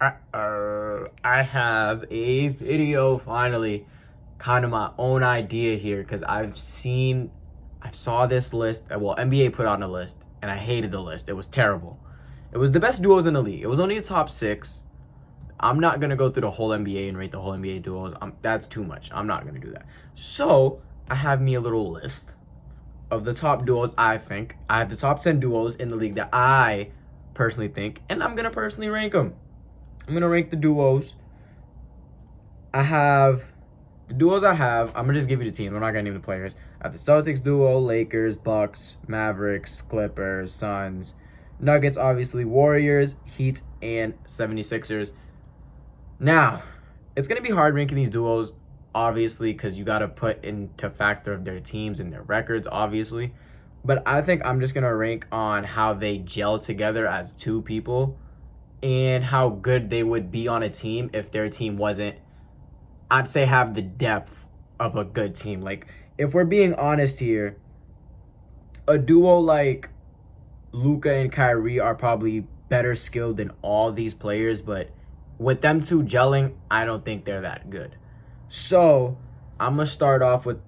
I have a video finally, kind of my own idea here because I saw this list. Well, NBA put on a list and I hated the list. It was terrible. It was the best duos in the league. It was only the top six. I'm not gonna go through the whole NBA and rate the whole NBA duos. That's too much. I'm not gonna do that. So I have me a little list of the top duos. I have the top 10 duos in the league that I personally think, and I'm gonna personally rank them. I'm gonna rank the duos. I have the duos I have. I'm gonna just give you the team. I'm not gonna name the players. I have the Celtics duo, Lakers, Bucks, Mavericks, Clippers, Suns, Nuggets, obviously, Warriors, Heat, and 76ers. Now, it's gonna be hard ranking these duos, obviously, because you gotta put into factor of their teams and their records, obviously. But I think I'm just gonna rank on how they gel together as two people and how good they would be on a team if their team wasn't, I'd say, have the depth of a good team. Like, if we're being honest here, a duo like Luka and Kyrie are probably better skilled than all these players, but with them two gelling, I don't think they're that good. So, I'm going to start off with,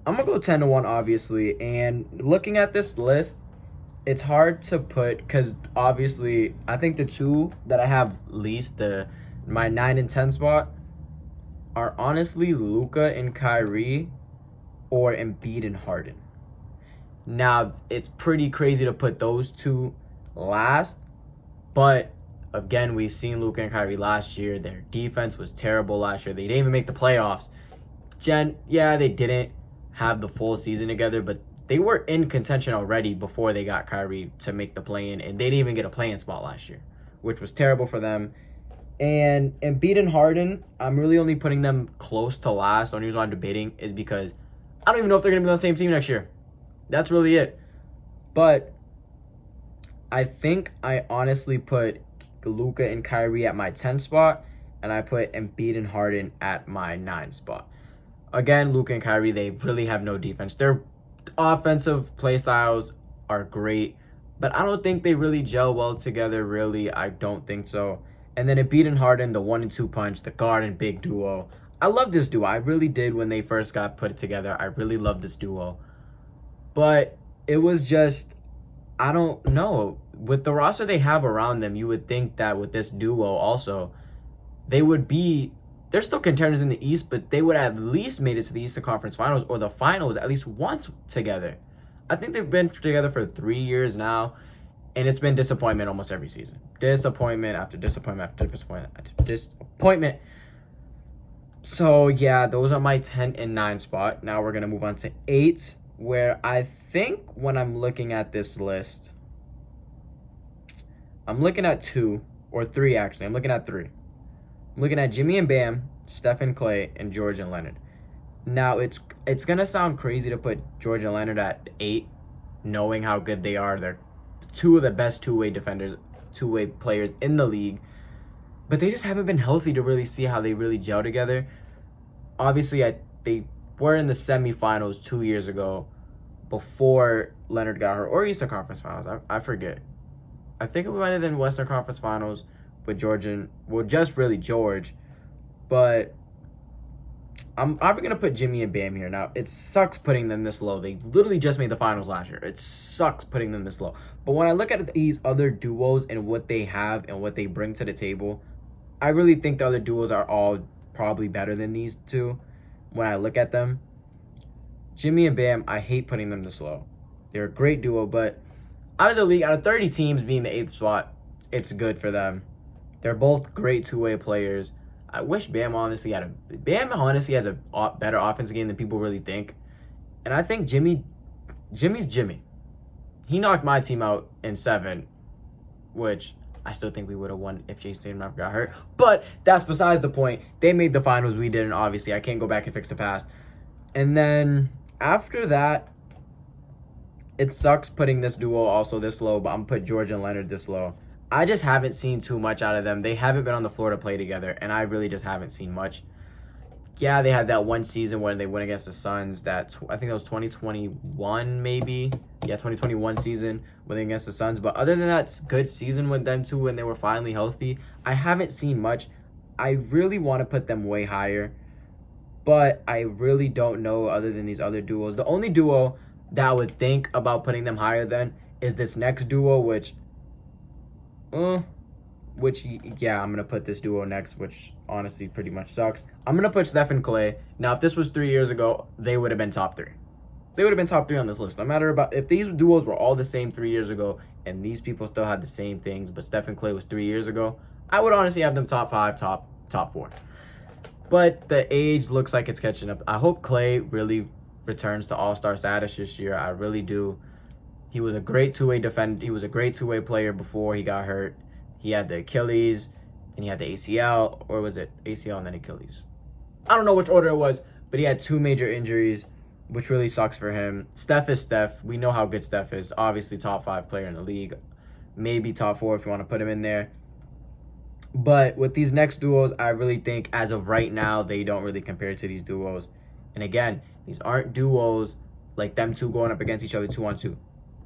I'm going to go 10-1, obviously, and looking at this list, it's hard to put because obviously I think the two that I have least, my 9 and 10 spot, are honestly Luka and Kyrie or Embiid and Harden. Now, it's pretty crazy to put those two last, but again, we've seen Luka and Kyrie last year. Their defense was terrible last year. They didn't even make the playoffs. Yeah, they didn't have the full season together, but they were in contention already before they got Kyrie to make the play-in, and they didn't even get a play-in spot last year, which was terrible for them. And Embiid and Harden, I'm really only putting them close to last. The only reason I'm debating is because I don't even know if they're going to be on the same team next year. That's really it. But I think I honestly put Luka and Kyrie at my 10 spot, and I put Embiid and Harden at my 9 spot. Again, Luka and Kyrie, they really have no defense. Their offensive play styles are great, but I don't think they really gel well together, really. I don't think so. And then Embiid and Harden, the 1 and 2 punch, the guard and big duo. I love this duo. I really did when they first got put together. I really loved this duo. But it was just, I don't know. With the roster they have around them, you would think that with this duo also, they're still contenders in the East, but they would have at least made it to the Eastern Conference Finals or the Finals at least once together. I think they've been together for 3 years now, and it's been disappointment almost every season. Disappointment after disappointment after disappointment after disappointment. So, yeah, those are my 10 and 9 spot. Now we're going to move on to 8, where I think when I'm looking at this list, I'm looking at 2 or 3, actually. I'm looking at 3. I'm looking at Jimmy and Bam, Stephen Clay, and George and Leonard. Now, it's going to sound crazy to put George and Leonard at 8, knowing how good they are. They're two of the best two-way defenders, two-way players in the league. But they just haven't been healthy to really see how they really gel together. Obviously, they were in the semifinals 2 years ago before Leonard got hurt, or Eastern Conference Finals. I forget. I think it might have been Western Conference Finals with George just really George. But I'm probably going to put Jimmy and Bam here. Now, it sucks putting them this low. They literally just made the finals last year. It sucks putting them this low. But when I look at these other duos and what they have and what they bring to the table, I really think the other duos are all probably better than these two when I look at them. Jimmy and Bam, I hate putting them this low. They're a great duo, but out of the league, out of 30 teams being the 8th spot, it's good for them. They're both great two-way players. I wish Bam honestly has a better offensive game than people really think. And I think Jimmy's Jimmy. He knocked my team out in 7, which I still think we would have won if Jason Tatum never got hurt. But that's besides the point. They made the finals. We didn't, obviously. I can't go back and fix the past. And then after that, it sucks putting this duo also this low, but I'm going to put George and Leonard this low. I just haven't seen too much out of them. They haven't been on the floor to play together, and I really just haven't seen much. Yeah, they had that one season when they went against the Suns. I think that was 2021, maybe. Yeah, 2021 season when they against the Suns. But other than that, good season with them too when they were finally healthy. I haven't seen much. I really want to put them way higher, but I really don't know other than these other duos. The only duo that I would think about putting them higher than is this next duo, yeah, I'm going to put this duo next, which honestly pretty much sucks. I'm going to put Steph and Clay. Now, if this was 3 years ago, they would have been top 3. They would have been top 3 on this list. No matter if these duos were all the same 3 years ago and these people still had the same things, but Steph and Clay was 3 years ago, I would honestly have them top 5, top 4. But the age looks like it's catching up. I hope Clay really returns to all-star status this year. I really do. He was a great two-way defender. He was a great two-way player before he got hurt. He had the Achilles, and he had the ACL, or was it ACL and then Achilles? I don't know which order it was, but he had 2 major injuries, which really sucks for him. Steph is Steph. We know how good Steph is. Obviously, top 5 player in the league. Maybe top 4 if you want to put him in there. But with these next duos, I really think as of right now, they don't really compare to these duos. And again, these aren't duos like them two going up against each other 2-on-2.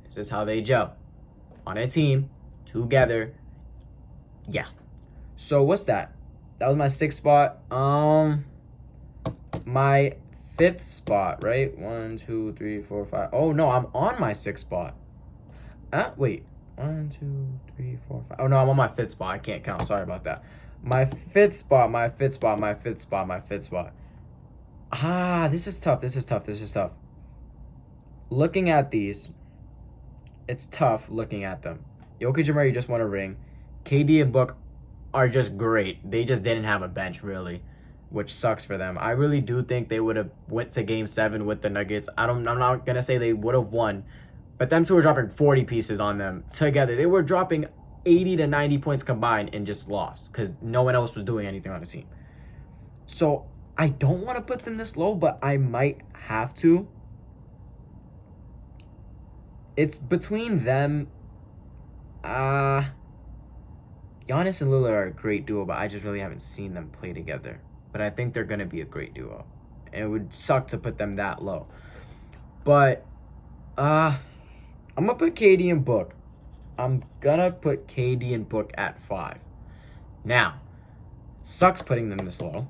This is how they gel. On a team, together. Yeah. So what's that? That was my 6th spot. My 5th spot, right? 1, 2, 3, 4, 5. Oh no, I'm on my 6th spot. Wait. 1, 2, 3, 4, 5. Oh no, I'm on my 5th spot. I can't count. Sorry about that. My 5th spot. This is tough. Looking at these, it's tough looking at them. Jokic and Murray just won a ring. KD and Book are just great. They just didn't have a bench, really, which sucks for them. I really do think they would have went to Game 7 with the Nuggets. I'm not going to say they would have won, but them two were dropping 40 pieces on them together. They were dropping 80 to 90 points combined and just lost because no one else was doing anything on the team. So I don't want to put them this low, but I might have to. It's between them. Giannis and Lillard are a great duo, but I just really haven't seen them play together. But I think they're going to be a great duo. And it would suck to put them that low. But, I'm going to put KD and Book. I'm going to put KD and Book at 5. Now, it sucks putting them this low.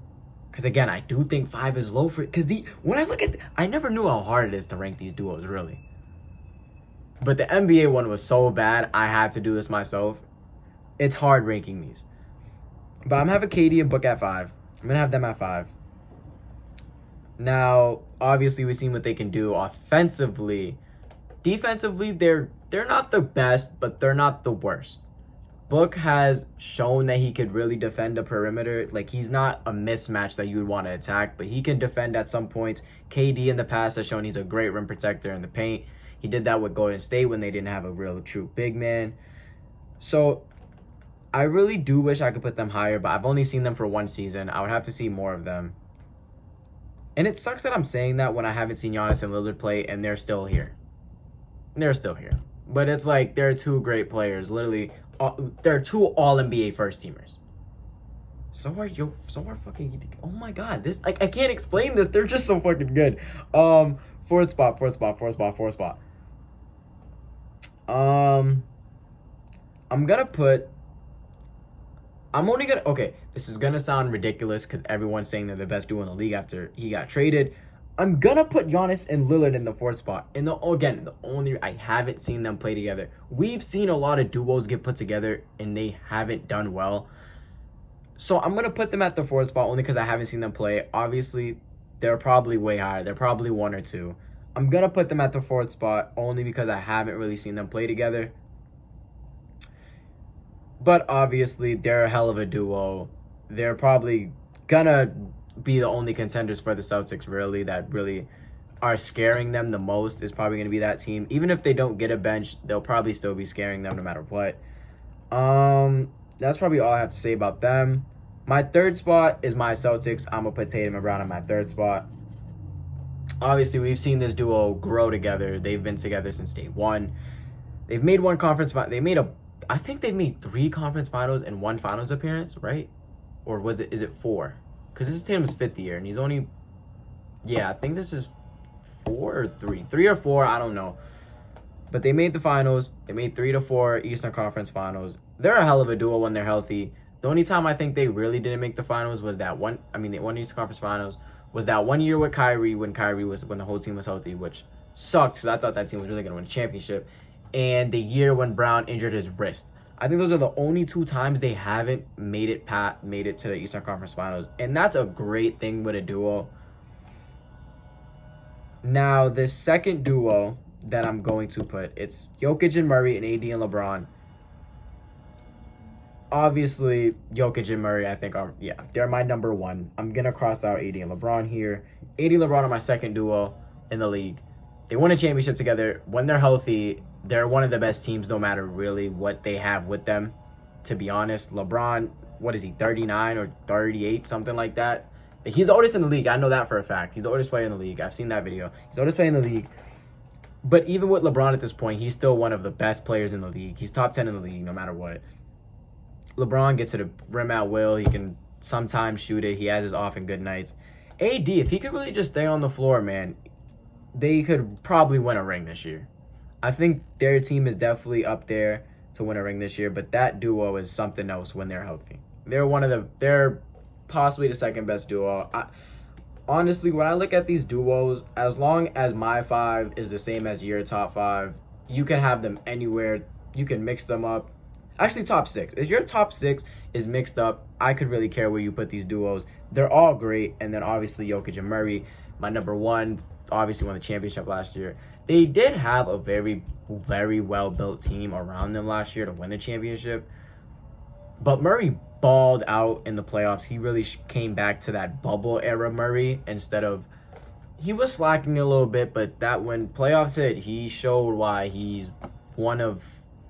Because, again, I do think 5 is low for... Because when I look at... I never knew how hard it is to rank these duos, really. But the NBA one was so bad, I had to do this myself. It's hard ranking these. But I'm having KD and Book at 5. I'm going to have them at 5. Now, obviously, we've seen what they can do offensively. Defensively, they're not the best, but they're not the worst. Book has shown that he could really defend the perimeter. Like, he's not a mismatch that you would want to attack, but he can defend at some points. KD in the past has shown he's a great rim protector in the paint. He did that with Golden State when they didn't have a real true big man. So I really do wish I could put them higher, but I've only seen them for 1 season. I would have to see more of them. And it sucks that I'm saying that when I haven't seen Giannis and Lillard play and they're still here. They're still here. But it's like they're 2 great players. Literally, they're 2 All-NBA first-teamers. So are fucking... Oh my God. This I can't explain this. They're just so fucking good. Fourth spot. Okay, this is gonna sound ridiculous because everyone's saying they're the best duo in the league after he got traded. I'm gonna put Giannis and Lillard in the 4th spot. And the only I haven't seen them play together. We've seen a lot of duos get put together and they haven't done well. So I'm gonna put them at the 4th spot only because I haven't seen them play. Obviously, they're probably way higher. They're probably 1 or 2. I'm gonna put them at the 4th spot only because I haven't really seen them play together. But obviously, they're a hell of a duo. They're probably gonna be the only contenders for the Celtics, really, that really are scaring them the most is probably going to be that team. Even if they don't get a bench, they'll probably still be scaring them no matter what. That's probably all I have to say about them. My 3rd spot is my Celtics. I'm going to put Tatum and Brown on my 3rd spot. Obviously, we've seen this duo grow together. They've been together since day 1. They've made one conference... I think they've made 3 conference finals and 1 finals appearance, right? Or is it 4? because this is Tatum's 5th year, and he's only, yeah, I think this is 4 or 3. 3 or 4, I don't know. But they made the finals. They made 3 to 4 Eastern Conference Finals. They're a hell of a duo when they're healthy. The only time I think they really didn't make the finals was that one. I mean, they won Eastern Conference Finals was that 1 year with Kyrie when the whole team was healthy, which sucked because I thought that team was really gonna win a championship. And the year when Brown injured his wrist. I think those are the only 2 times they haven't made it to the Eastern Conference Finals, and that's a great thing with a duo. Now, the second duo that I'm going to put, it's Jokic and Murray and AD and LeBron. Obviously, Jokic and Murray, I think, they're my number 1. I'm going to cross out AD and LeBron here. AD and LeBron are my second duo in the league. They won a championship together. When they're healthy, they're one of the best teams no matter really what they have with them, to be honest. LeBron, what is he, 39 or 38, something like that? He's the oldest in the league. I know that for a fact. He's the oldest player in the league. I've seen that video. He's the oldest player in the league. But even with LeBron at this point, he's still one of the best players in the league. He's top 10 in the league no matter what. LeBron gets to the rim at will. He can sometimes shoot it. He has his off and good nights. AD, if he could really just stay on the floor, man, they could probably win a ring this year. I think their team is definitely up there to win a ring this year, but that duo is something else when they're healthy. They're possibly the second best duo. Honestly, when I look at these duos, as long as my 5 is the same as your top 5, you can have them anywhere. You can mix them up. Actually, top 6. If your top 6 is mixed up, I could really care where you put these duos. They're all great. And then obviously Jokic and Murray, my number 1, obviously won the championship last year. They did have a very, very well-built team around them last year to win the championship. But Murray balled out in the playoffs. He really came back to that bubble era Murray instead of... He was slacking a little bit, but that when playoffs hit, he showed why he's one of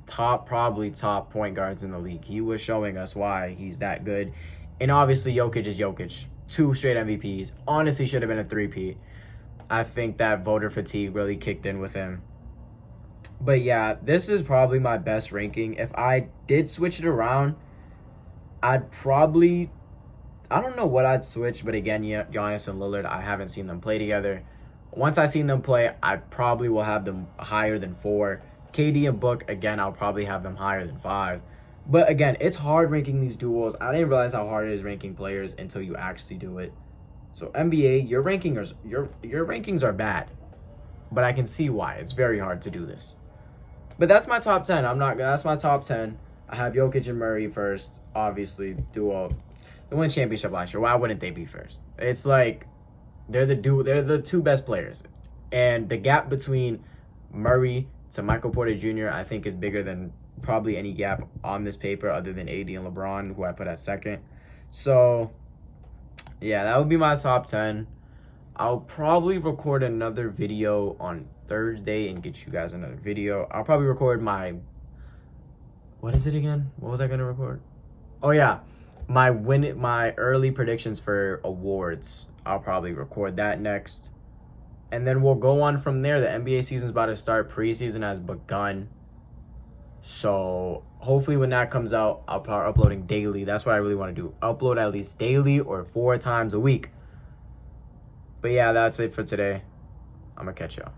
probably top point guards in the league. He was showing us why he's that good. And obviously Jokic is Jokic. 2 straight MVPs. Honestly, should have been a 3-peat. I think that voter fatigue really kicked in with him. But yeah, this is probably my best ranking. If I did switch it around, I'd probably... I don't know what I'd switch, but again, Giannis and Lillard, I haven't seen them play together. Once I seen them play, I probably will have them higher than 4. KD and Book, again, I'll probably have them higher than 5. But again, it's hard ranking these duos. I didn't realize how hard it is ranking players until you actually do it. So NBA, your rankings are bad. But I can see why. It's very hard to do this. But that's my top 10. That's my top 10. I have Jokic and Murray first, obviously, duo. They won a championship last year. Why wouldn't they be first? It's like they're the 2 best players. And the gap between Murray to Michael Porter Jr., I think, is bigger than probably any gap on this paper other than AD and LeBron, who I put at second. So, yeah, that would be my top 10. I'll probably record another video on Thursday and get you guys another video. I'll probably record my... What is it again? What was I going to record? Oh, yeah. My early predictions for awards. I'll probably record that next. And then we'll go on from there. The NBA season's about to start. Preseason has begun. So hopefully when that comes out, I'll probably uploading daily. That's what I really want to do. Upload at least daily or 4 times a week. But yeah, that's it for today. I'm going to catch y'all.